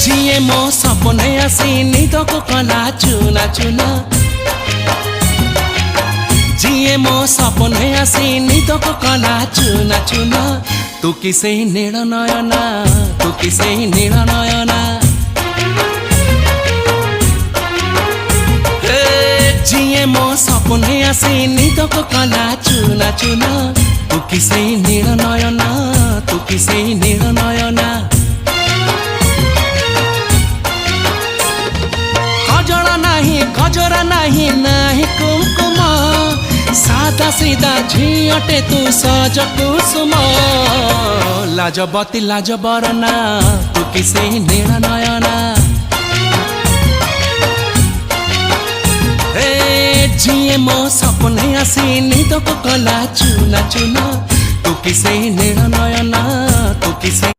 जिए मो सपने आसी निदको कला चुना चुना जिए मो सपने आसी निदको कला चुना चुना तू किसे नील नयना तू किसे नील नयना जिए मो सपने आसी निदको कला चुना चुना तू किसे नील नयना तू किसे नील नयना गजरा नहीं नहीं कुमकुम सादा सीधा झियटे तू सज कुसुम लाजबती लाज बरना तू किसे नील नयना जिए मो सपने आसी निदको कला चुना चुना तू किसे नील नयना तू किसे